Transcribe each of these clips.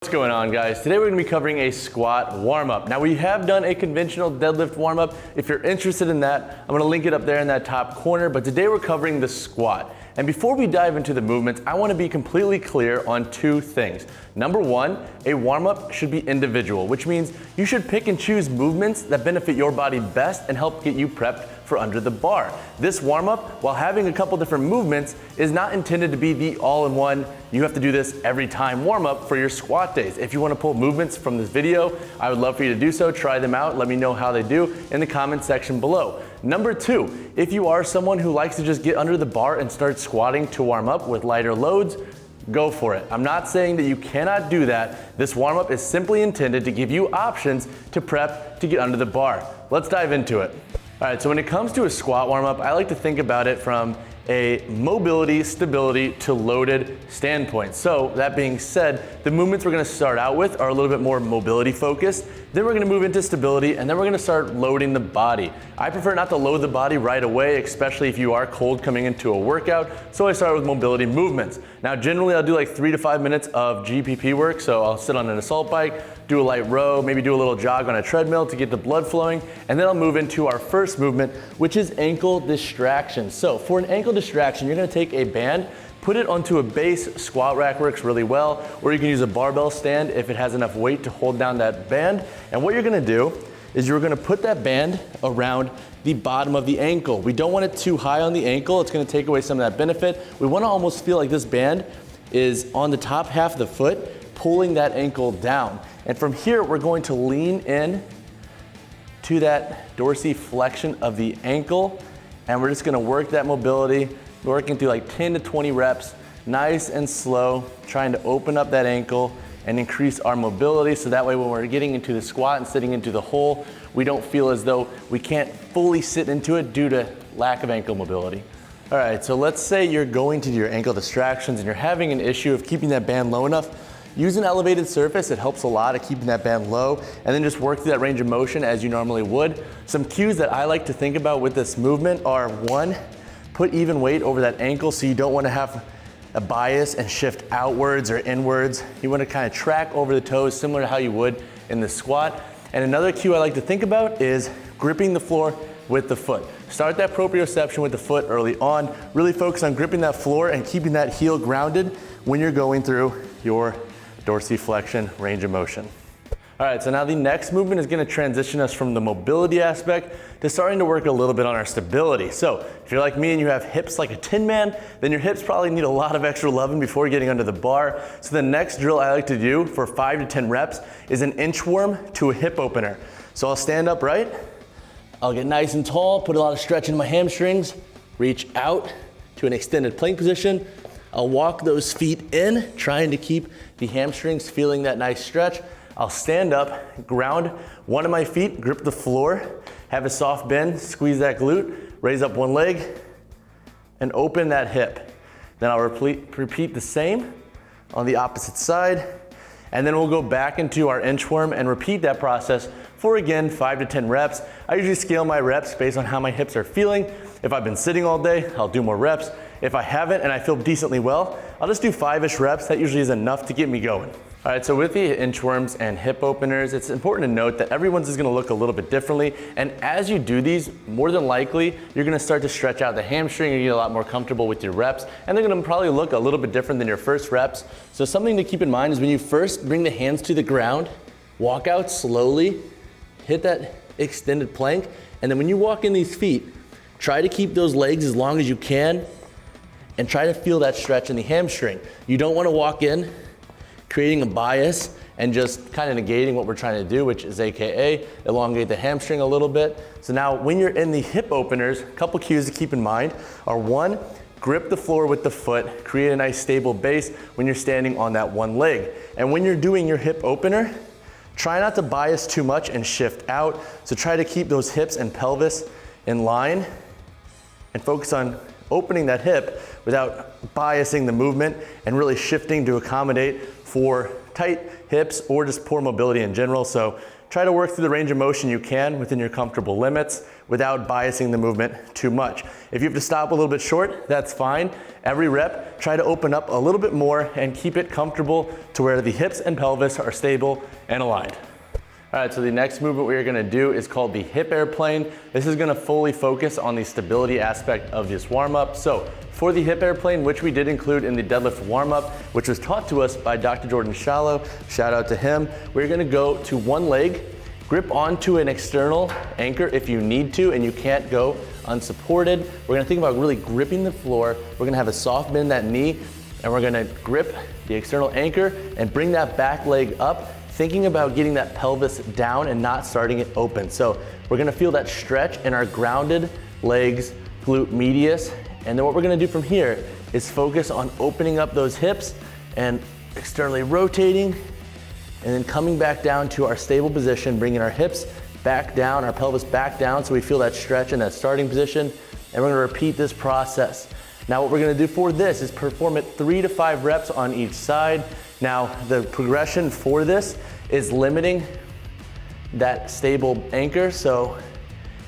What's going on, guys? Today we're going to be covering a squat warm-up. Now, we have done a conventional deadlift warm-up. If you're interested in that, I'm going to link it up there in that top corner, but today we're covering the squat. And before we dive into the movements, I want to be completely clear on two things. Number one, a warm-up should be individual, which means you should pick and choose movements that benefit your body best and help get you prepped for under the bar. This warm-up, while having a couple different movements, is not intended to be the all-in-one, you have to do this every time warm-up for your squat days. If you want to pull movements from this video, I would love for you to do so. Try them out. Let me know how they do in the comment section below. Number two, if you are someone who likes to just get under the bar and start squatting to warm up with lighter loads, go for it. I'm not saying that you cannot do that. This warm-up is simply intended to give you options to prep to get under the bar. Let's dive into it. All right, so when it comes to a squat warm-up, I like to think about it from a mobility, stability to loaded standpoint. So that being said, the movements we're gonna start out with are a little bit more mobility focused. Then we're gonna move into stability, and then we're gonna start loading the body. I prefer not to load the body right away, especially if you are cold coming into a workout. So I start with mobility movements. Now, generally I'll do like 3 to 5 minutes of GPP work. So I'll sit on an assault bike, do a light row, maybe do a little jog on a treadmill to get the blood flowing. And then I'll move into our first movement, which is ankle distraction. So for an ankle distraction, you're gonna take a band, put it onto a base. Squat rack works really well, or you can use a barbell stand if it has enough weight to hold down that band. And what you're gonna do is you're gonna put that band around the bottom of the ankle. We don't want it too high on the ankle. It's gonna take away some of that benefit. We wanna almost feel like this band is on the top half of the foot, pulling that ankle down. And from here, we're going to lean in to that dorsiflexion of the ankle, and we're just gonna work that mobility, working through like 10 to 20 reps, nice and slow, trying to open up that ankle and increase our mobility, so that way when we're getting into the squat and sitting into the hole, we don't feel as though we can't fully sit into it due to lack of ankle mobility. All right, so let's say you're going to do your ankle distractions and you're having an issue of keeping that band low enough. Use an elevated surface. It helps a lot at keeping that band low, and then just work through that range of motion as you normally would. Some cues that I like to think about with this movement are: one, put even weight over that ankle, so you don't want to have a bias and shift outwards or inwards. You want to kind of track over the toes similar to how you would in the squat. And another cue I like to think about is gripping the floor with the foot. Start that proprioception with the foot early on. Really focus on gripping that floor and keeping that heel grounded when you're going through your dorsiflexion range of motion. All right, so now the next movement is gonna transition us from the mobility aspect to starting to work a little bit on our stability. So if you're like me and you have hips like a tin man, then your hips probably need a lot of extra loving before getting under the bar. So the next drill I like to do for 5 to 10 reps is an inchworm to a hip opener. So I'll stand upright, I'll get nice and tall, put a lot of stretch in my hamstrings, reach out to an extended plank position. I'll walk those feet in, trying to keep the hamstrings feeling that nice stretch. I'll stand up, ground one of my feet, grip the floor, have a soft bend, squeeze that glute, raise up one leg, and open that hip. Then I'll repeat the same on the opposite side, and then we'll go back into our inchworm and repeat that process for, again, 5 to 10 reps. I usually scale my reps based on how my hips are feeling. If I've been sitting all day, I'll do more reps. If I haven't and I feel decently well, I'll just do 5-ish reps. That usually is enough to get me going. All right, so with the inchworms and hip openers, it's important to note that everyone's is gonna look a little bit differently. And as you do these, more than likely, you're gonna start to stretch out the hamstring and get a lot more comfortable with your reps. And they're gonna probably look a little bit different than your first reps. So something to keep in mind is when you first bring the hands to the ground, walk out slowly, hit that extended plank. And then when you walk in these feet, try to keep those legs as long as you can and try to feel that stretch in the hamstring. You don't wanna walk in creating a bias and just kind of negating what we're trying to do, which is AKA elongate the hamstring a little bit. So now when you're in the hip openers, a couple cues to keep in mind are: one, grip the floor with the foot, create a nice stable base when you're standing on that one leg. And when you're doing your hip opener, try not to bias too much and shift out. So try to keep those hips and pelvis in line and focus on opening that hip without biasing the movement and really shifting to accommodate for tight hips or just poor mobility in general. So try to work through the range of motion you can within your comfortable limits without biasing the movement too much. If you have to stop a little bit short, that's fine. Every rep, try to open up a little bit more and keep it comfortable to where the hips and pelvis are stable and aligned. All right, so the next movement we are gonna do is called the hip airplane. This is gonna fully focus on the stability aspect of this warm-up. So for the hip airplane, which we did include in the deadlift warm-up, which was taught to us by Dr. Jordan Shallow, shout out to him, we're gonna go to one leg, grip onto an external anchor if you need to and you can't go unsupported. We're gonna think about really gripping the floor. We're gonna have a soft bend in that knee and we're gonna grip the external anchor and bring that back leg up, thinking about getting that pelvis down and not starting it open. So we're gonna feel that stretch in our grounded legs, glute medius, and then what we're gonna do from here is focus on opening up those hips and externally rotating, and then coming back down to our stable position, bringing our hips back down, our pelvis back down so we feel that stretch in that starting position, and we're gonna repeat this process. Now what we're gonna do for this is perform it 3 to 5 reps on each side. Now the progression for this is limiting that stable anchor, so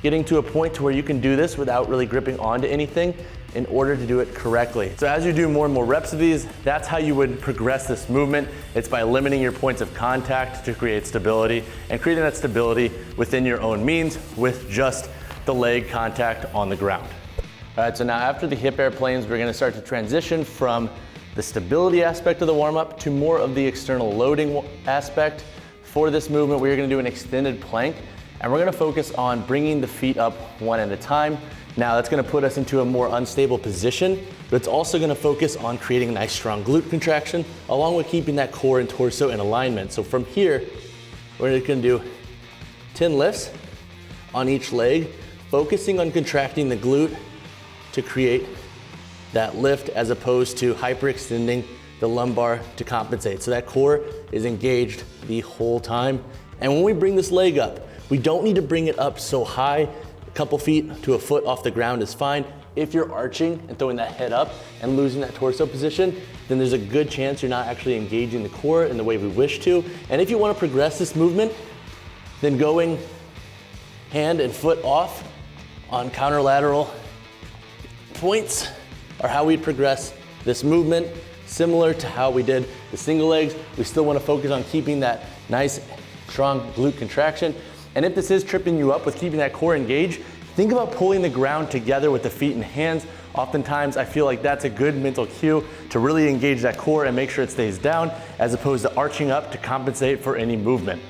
getting to a point to where you can do this without really gripping onto anything in order to do it correctly. So as you do more and more reps of these, that's how you would progress this movement. It's by limiting your points of contact to create stability and creating that stability within your own means with just the leg contact on the ground. All right, so now after the hip airplanes, we're gonna start to transition from the stability aspect of the warm-up to more of the external loading aspect. For this movement, we're gonna do an extended plank, and we're gonna focus on bringing the feet up one at a time. Now that's gonna put us into a more unstable position, but it's also gonna focus on creating a nice strong glute contraction, along with keeping that core and torso in alignment. So from here, we're gonna do 10 lifts on each leg, focusing on contracting the glute to create that lift as opposed to hyperextending the lumbar to compensate. So that core is engaged the whole time. And when we bring this leg up, we don't need to bring it up so high. A couple feet to a foot off the ground is fine. If you're arching and throwing that head up and losing that torso position, then there's a good chance you're not actually engaging the core in the way we wish to. And if you want to progress this movement, then going hand and foot off on counterlateral points are how we progress this movement. Similar to how we did the single legs, we still want to focus on keeping that nice, strong glute contraction. And if this is tripping you up with keeping that core engaged, think about pulling the ground together with the feet and hands. Oftentimes, I feel like that's a good mental cue to really engage that core and make sure it stays down, as opposed to arching up to compensate for any movement.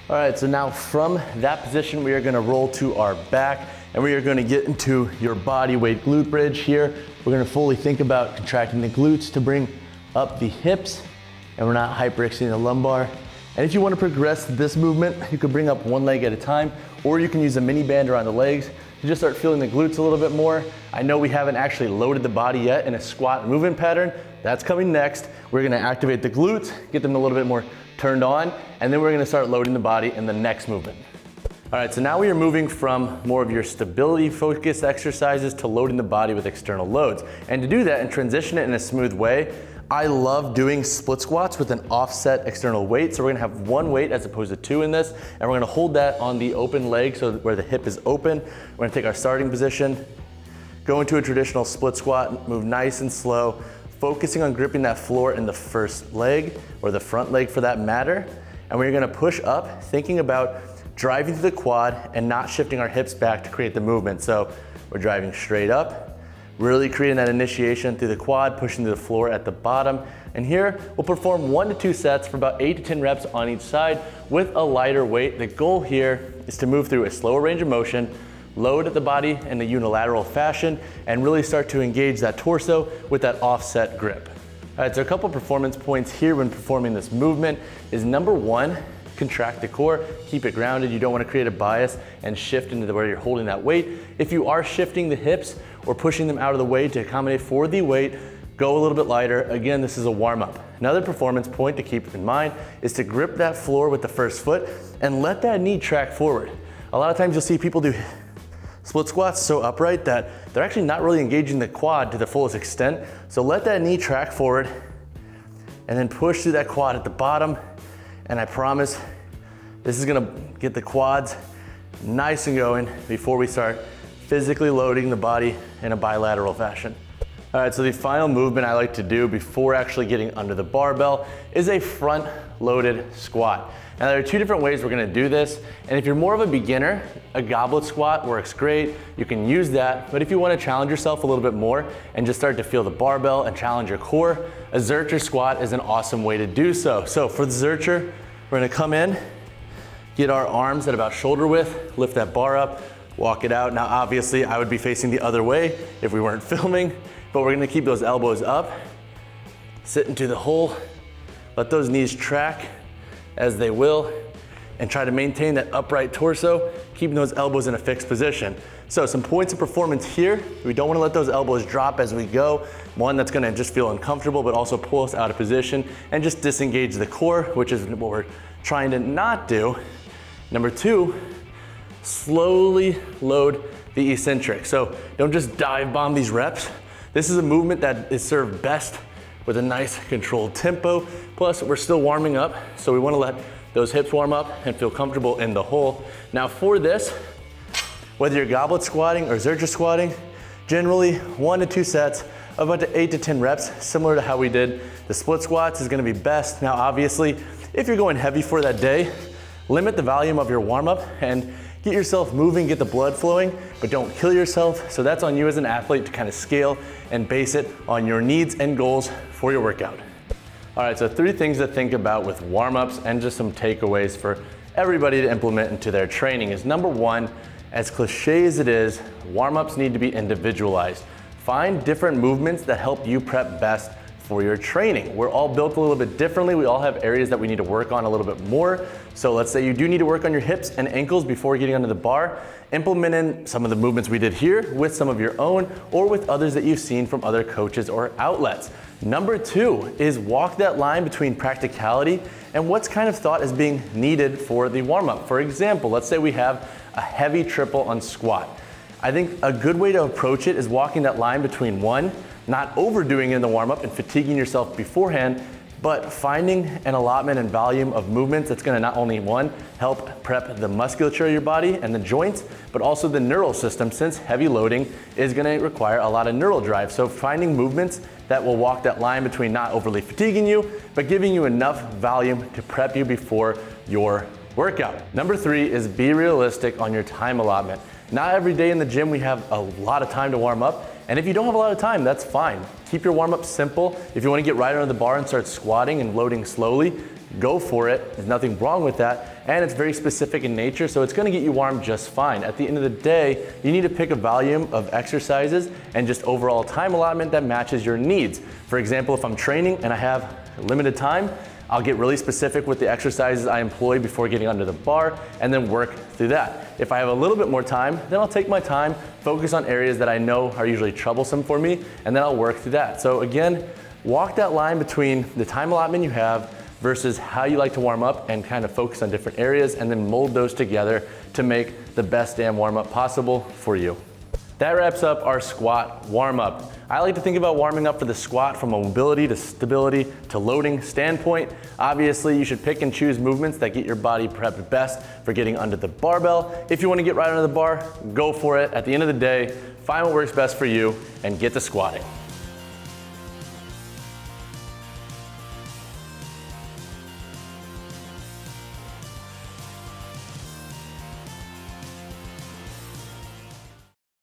All right, so now from that position, we are gonna roll to our back, and we are gonna get into your body weight glute bridge here. We're gonna fully think about contracting the glutes to bring up the hips, and we're not hyperextending the lumbar. And if you want to progress this movement, you can bring up one leg at a time, or you can use a mini band around the legs to just start feeling the glutes a little bit more. I know we haven't actually loaded the body yet in a squat movement pattern. That's coming next. We're gonna activate the glutes, get them a little bit more turned on, and then we're gonna start loading the body in the next movement. All right, so now we are moving from more of your stability focused exercises to loading the body with external loads. And to do that and transition it in a smooth way, I love doing split squats with an offset external weight. So we're gonna have one weight as opposed to two in this, and we're gonna hold that on the open leg so where the hip is open. We're gonna take our starting position, go into a traditional split squat, move nice and slow, focusing on gripping that floor in the first leg, or the front leg for that matter. And we're gonna push up, thinking about driving through the quad and not shifting our hips back to create the movement. So we're driving straight up, really creating that initiation through the quad, pushing to the floor at the bottom. And here, we'll perform 1 to 2 sets for about 8 to 10 reps on each side with a lighter weight. The goal here is to move through a slower range of motion, load at the body in a unilateral fashion, and really start to engage that torso with that offset grip. All right, so a couple performance points here when performing this movement is number 1, contract the core, keep it grounded. You don't want to create a bias and shift into where you're holding that weight. If you are shifting the hips or pushing them out of the way to accommodate for the weight, go a little bit lighter. Again, this is a warm-up. Another performance point to keep in mind is to grip that floor with the first foot and let that knee track forward. A lot of times you'll see people do split squats so upright that they're actually not really engaging the quad to the fullest extent. So let that knee track forward and then push through that quad at the bottom. And I promise This is gonna get the quads nice and going before we start physically loading the body in a bilateral fashion. All right, so the final movement I like to do before actually getting under the barbell is a front loaded squat. Now there are two different ways we're gonna do this, and if you're more of a beginner, a goblet squat works great. You can use that, but if you wanna challenge yourself a little bit more and just start to feel the barbell and challenge your core, a Zercher squat is an awesome way to do so. So for the Zercher, we're gonna come in, get our arms at about shoulder width, lift that bar up, walk it out. Now obviously I would be facing the other way if we weren't filming, but we're gonna keep those elbows up, sit into the hole, let those knees track as they will, and try to maintain that upright torso, keeping those elbows in a fixed position. So some points of performance here. We don't wanna let those elbows drop as we go. One, that's gonna just feel uncomfortable, but also pull us out of position and just disengage the core, which is what we're trying to not do. Number two, slowly load the eccentric. So don't just dive bomb these reps. This is a movement that is served best with a nice controlled tempo. Plus we're still warming up, so we wanna let those hips warm up and feel comfortable in the hole. Now for this, whether you're goblet squatting or Zercher squatting, generally 1 to 2 sets of about 8 to 10 reps, similar to how we did the split squats is gonna be best. Now obviously, if you're going heavy for that day, limit the volume of your warm up and get yourself moving, get the blood flowing, but don't kill yourself. So that's on you as an athlete to kind of scale and base it on your needs and goals for your workout. All right, so 3 things to think about with warm-ups and just some takeaways for everybody to implement into their training is number 1, as cliche as it is, warm-ups need to be individualized. Find different movements that help you prep best for your training. We're all built a little bit differently. We all have areas that we need to work on a little bit more. So let's say you do need to work on your hips and ankles before getting under the bar. Implement in some of the movements we did here with some of your own or with others that you've seen from other coaches or outlets. Number 2 is walk that line between practicality and what's kind of thought as being needed for the warm-up. For example, let's say we have a heavy triple on squat. I think a good way to approach it is walking that line between 1, not overdoing it in the warm-up and fatiguing yourself beforehand, but finding an allotment and volume of movements that's gonna not only 1, help prep the musculature of your body and the joints, but also the neural system, since heavy loading is gonna require a lot of neural drive. So finding movements that will walk that line between not overly fatiguing you, but giving you enough volume to prep you before your workout. Number 3 is be realistic on your time allotment. Not every day in the gym we have a lot of time to warm up, and if you don't have a lot of time, that's fine. Keep your warm-up simple. If you want to get right under the bar and start squatting and loading slowly, go for it. There's nothing wrong with that, and it's very specific in nature, so it's gonna get you warm just fine. At the end of the day, you need to pick a volume of exercises and just overall time allotment that matches your needs. For example, if I'm training and I have limited time, I'll get really specific with the exercises I employ before getting under the bar and then work through that. If I have a little bit more time, then I'll take my time, focus on areas that I know are usually troublesome for me, and then I'll work through that. So again, walk that line between the time allotment you have versus how you like to warm up and kind of focus on different areas and then mold those together to make the best damn warm up possible for you. That wraps up our squat warm-up. I like to think about warming up for the squat from a mobility to stability to loading standpoint. Obviously, you should pick and choose movements that get your body prepped best for getting under the barbell. If you want to get right under the bar, go for it. At the end of the day, find what works best for you and get to squatting.